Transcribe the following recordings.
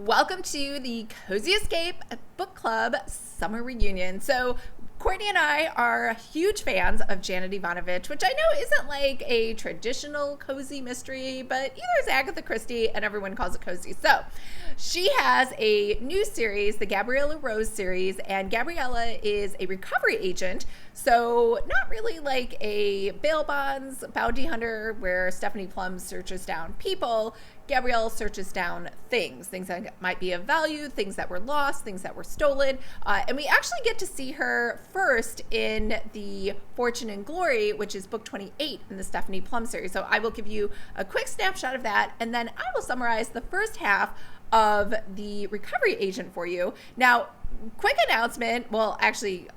Welcome to the Cozy Escape Book Club Summer Reunion. So Courtney and I are huge fans of Janet Evanovich, which I know isn't like a traditional cozy mystery, but either is Agatha Christie and everyone calls it cozy. So she has a new series, the Gabriella Rose series, and Gabriella is a recovery agent. So not really like a bail bonds bounty hunter where Stephanie Plum searches down people. Gabrielle searches down things that might be of value, things that were lost, things that were stolen. And we actually get to see her first in the Fortune and Glory, which is book 28 in the Stephanie Plum series. So I will give you a quick snapshot of that, and then I will summarize the first half of the recovery agent for you. Now, quick announcement, well, actually,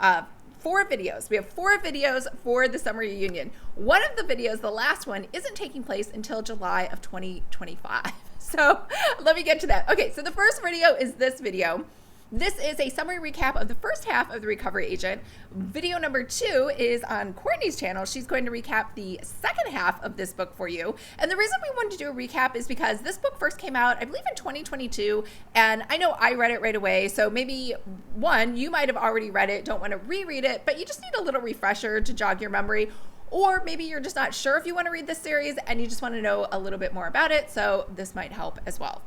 4 videos. We have 4 videos for the summer reunion. One of the videos, the last one, isn't taking place until July of 2025. So let me get to that. Okay, so the first video is this video. This is a summary recap of the first half of the recovery agent. Video number 2 is on Courtney's channel. She's going to recap the second half of this book for you. And the reason we wanted to do a recap is because this book first came out, I believe, in 2022. And I know I read it right away. So maybe, one, you might have already read it, don't want to reread it, but you just need a little refresher to jog your memory. Or maybe you're just not sure if you want to read this series and you just want to know a little bit more about it. So this might help as well.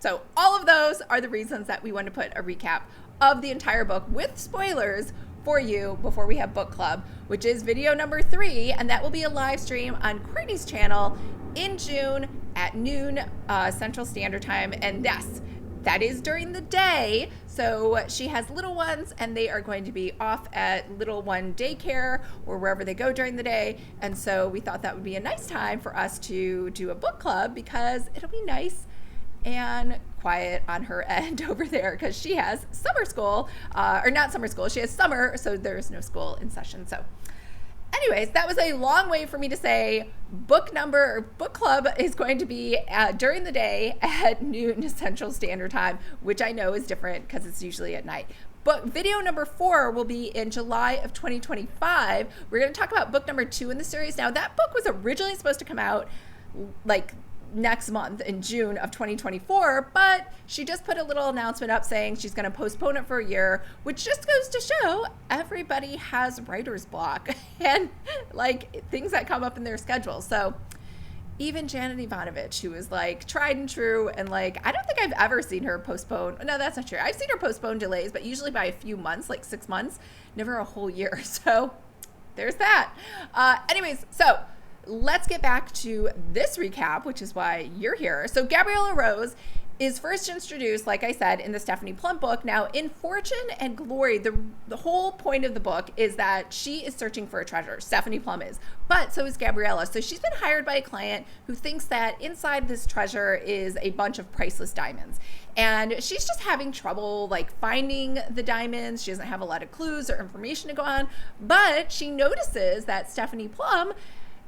So all of those are the reasons that we want to put a recap of the entire book with spoilers for you before we have book club, which is video number 3. And that will be a live stream on Courtney's channel in June at noon Central Standard Time. And yes, that is during the day. So she has little ones and they are going to be off at little one daycare or wherever they go during the day. And so we thought that would be a nice time for us to do a book club because it'll be nice and quiet on her end over there because she has summer school, or not summer school, she has summer, so there's no school in session. So anyways, that was a long way for me to say book club is going to be during the day at noon Central Standard Time, which I know is different because it's usually at night. But video number 4 will be in July of 2025. We're going to talk about book number 2 in the series. Now, that book was originally supposed to come out like next month in June of 2024, but she just put a little announcement up saying she's going to postpone it for a year, which just goes to show everybody has writer's block and like things that come up in their schedule. So even Janet Evanovich, who is like tried and true, and like I don't think I've ever seen her postpone. No, that's not true. I've seen her postpone delays, but usually by a few months, like 6 months, never a whole year. So there's that. Anyways, so let's get back to this recap, which is why you're here. So Gabriella Rose is first introduced, like I said, in the Stephanie Plum book. Now, in Fortune and Glory, the whole point of the book is that she is searching for a treasure. Stephanie Plum is, but so is Gabriella. So she's been hired by a client who thinks that inside this treasure is a bunch of priceless diamonds. And she's just having trouble like finding the diamonds. She doesn't have a lot of clues or information to go on, but she notices that Stephanie Plum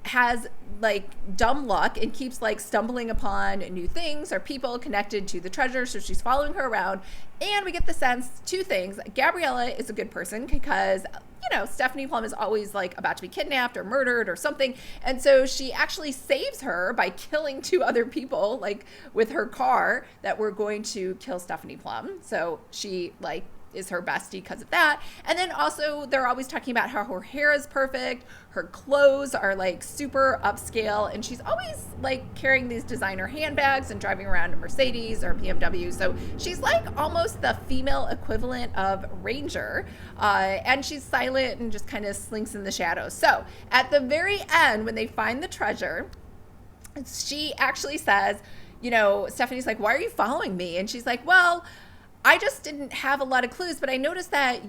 has like dumb luck and keeps like stumbling upon new things or people connected to the treasure. So she's following her around, and we get the sense 2 things. Gabriella is a good person because, you know, Stephanie Plum is always like about to be kidnapped or murdered or something. And so she actually saves her by killing 2 other people, like with her car that were going to kill Stephanie Plum. So she like is her bestie because of that. And then also they're always talking about how her hair is perfect, her clothes are like super upscale, and she's always like carrying these designer handbags and driving around a Mercedes or BMW. So she's like almost the female equivalent of Ranger, and she's silent and just kind of slinks in the shadows. So at the very end, when they find the treasure, she actually says, you know, Stephanie's like, why are you following me? And she's like, well, I just didn't have a lot of clues, but I noticed that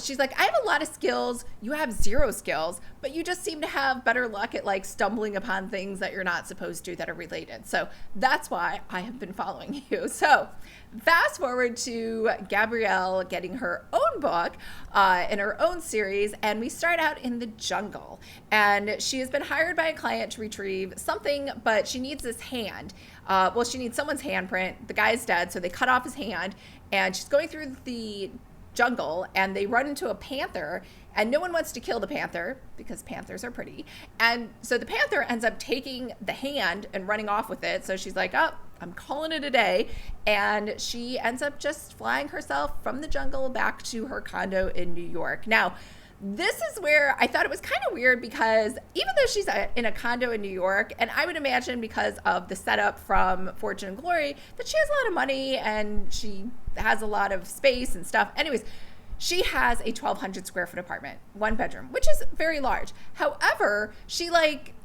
she's like, I have a lot of skills. You have 0 skills, but you just seem to have better luck at like stumbling upon things that you're not supposed to that are related. So that's why I have been following you. So fast forward to Gabrielle getting her own book in her own series, and we start out in the jungle. And she has been hired by a client to retrieve something, but she needs this hand. Well, she needs someone's handprint. The guy's dead, so they cut off his hand, and she's going through the jungle, and they run into a panther, and no one wants to kill the panther because panthers are pretty. And so the panther ends up taking the hand and running off with it. So she's like, oh, I'm calling it a day. And she ends up just flying herself from the jungle back to her condo in New York. Now, this is where I thought it was kind of weird, because even though she's in a condo in New York, and I would imagine because of the setup from Fortune and Glory that she has a lot of money and she has a lot of space and stuff. Anyways, she has a 1,200 square foot apartment, 1 bedroom, which is very large. However, she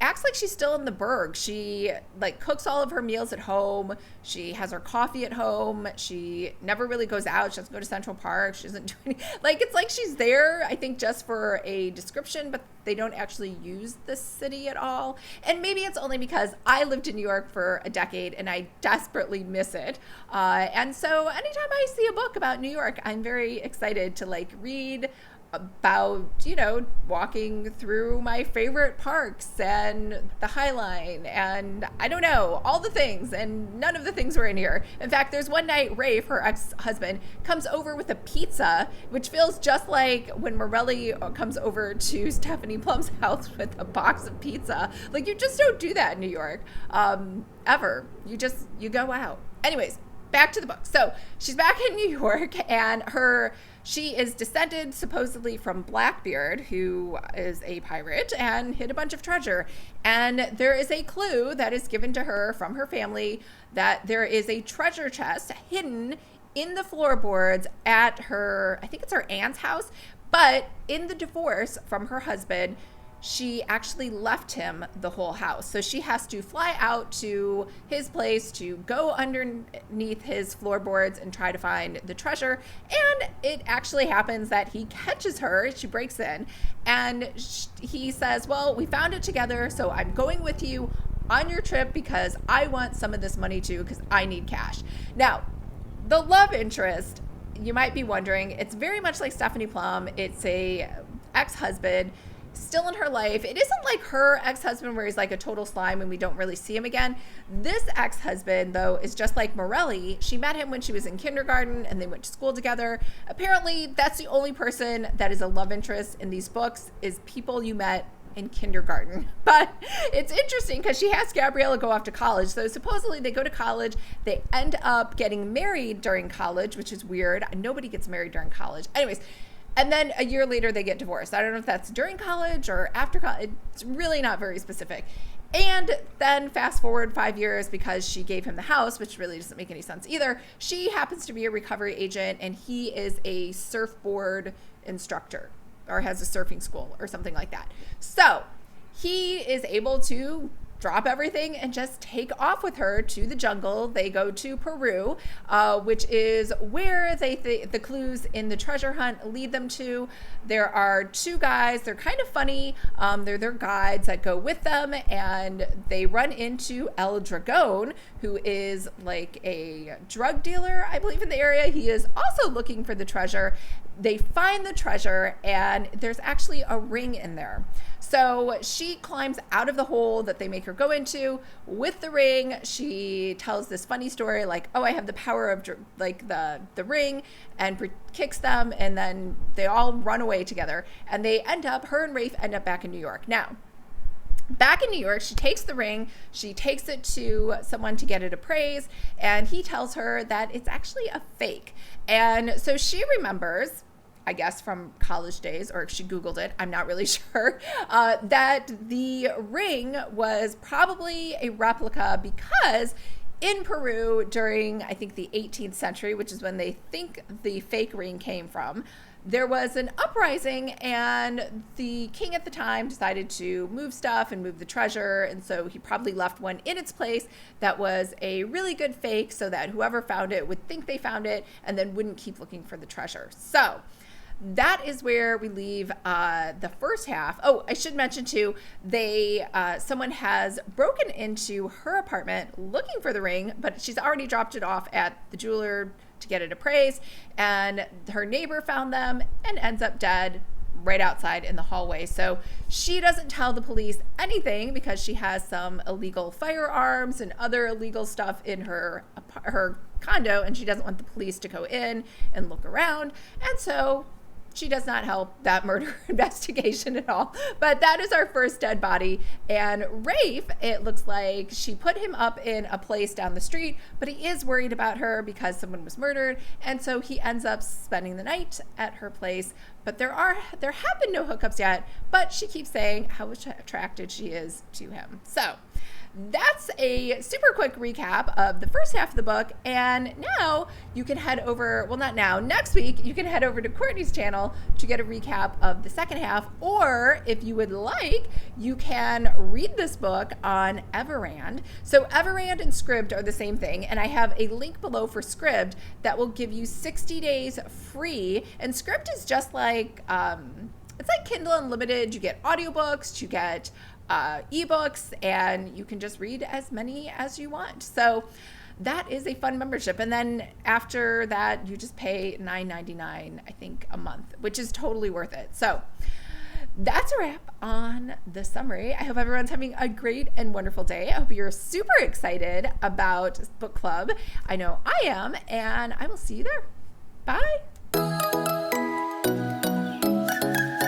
acts like she's still in the burg. She cooks all of her meals at home. She has her coffee at home. She never really goes out. She doesn't go to Central Park. She doesn't do any, it's like she's there, I think, just for a description, but they don't actually use the city at all. And maybe it's only because I lived in New York for a decade and I desperately miss it. And so anytime I see a book about New York, I'm very excited to read about, walking through my favorite parks and the High Line and I don't know, all the things, and none of the things were in here. In fact, there's one night Rafe, her ex-husband, comes over with a pizza, which feels just like when Morelli comes over to Stephanie Plum's house with a box of pizza. You just don't do that in New York, ever. You go out. Anyways, back to the book. So she's back in New York, and she is descended supposedly from Blackbeard, who is a pirate and hid a bunch of treasure. And there is a clue that is given to her from her family that there is a treasure chest hidden in the floorboards at her, I think it's her aunt's house. But in the divorce from her husband, she actually left him the whole house. So she has to fly out to his place to go underneath his floorboards and try to find the treasure. And it actually happens that he catches her. She breaks in and he says, well, we found it together, so I'm going with you on your trip because I want some of this money too, because I need cash. Now, the love interest, you might be wondering, it's very much like Stephanie Plum. It's a ex-husband still in her life. It isn't like her ex-husband where he's a total slime and we don't really see him again. This ex-husband, though, is just like Morelli. She met him when she was in kindergarten and they went to school together. Apparently, that's the only person that is a love interest in these books, is people you met in kindergarten. But it's interesting because she has Gabriella go off to college. So supposedly they go to college. They end up getting married during college, which is weird. Nobody gets married during college. Anyways, and then a year later, they get divorced. I don't know if that's during college or after college. It's really not very specific. And then fast forward 5 years, because she gave him the house, which really doesn't make any sense either. She happens to be a recovery agent, and he is a surfboard instructor or has a surfing school or something like that. So he is able to drop everything and just take off with her to the jungle. They go to Peru, which is where the clues in the treasure hunt lead them to. There are 2 guys. They're kind of funny. They're their guides that go with them, and they run into El Dragon, who is a drug dealer, I believe, in the area. He is also looking for the treasure. They find the treasure, and there's actually a ring in there. So she climbs out of the hole that they make her go into with the ring. She tells this funny story oh, I have the power of the ring, and kicks them, and then they all run away together. And her and Rafe end up back in New York. Now, back in New York, she takes the ring, she takes it to someone to get it appraised, and he tells her that it's actually a fake. And so she remembers, I guess from college days, or she Googled it, I'm not really sure, that the ring was probably a replica, because in Peru during, I think, the 18th century, which is when they think the fake ring came from, there was an uprising, and the king at the time decided to move stuff and move the treasure, and so he probably left one in its place that was a really good fake, so that whoever found it would think they found it and then wouldn't keep looking for the treasure. So that is where we leave the first half. Oh, I should mention too, someone has broken into her apartment looking for the ring, but she's already dropped it off at the jeweler to get it appraised, and her neighbor found them and ends up dead right outside in the hallway. So she doesn't tell the police anything because she has some illegal firearms and other illegal stuff in her condo, and she doesn't want the police to go in and look around. And so she does not help that murder investigation at all. But that is our first dead body. And Rafe, it looks like she put him up in a place down the street, but he is worried about her because someone was murdered. And so he ends up spending the night at her place. But there have been no hookups yet, but she keeps saying how attracted she is to him. So that's a super quick recap of the first half of the book. And now you can head over, well, not now, next week, you can head over to Courtney's channel to get a recap of the second half. Or if you would like, you can read this book on Everand. So Everand and Scribd are the same thing. And I have a link below for Scribd that will give you 60 days free. And Scribd is just like, it's like Kindle Unlimited. You get audiobooks, you get ebooks, and you can just read as many as you want. So that is a fun membership. And then after that, you just pay $9.99, I think, a month, which is totally worth it. So that's a wrap on the summary. I hope everyone's having a great and wonderful day. I hope you're super excited about book club. I know I am, and I will see you there. Bye.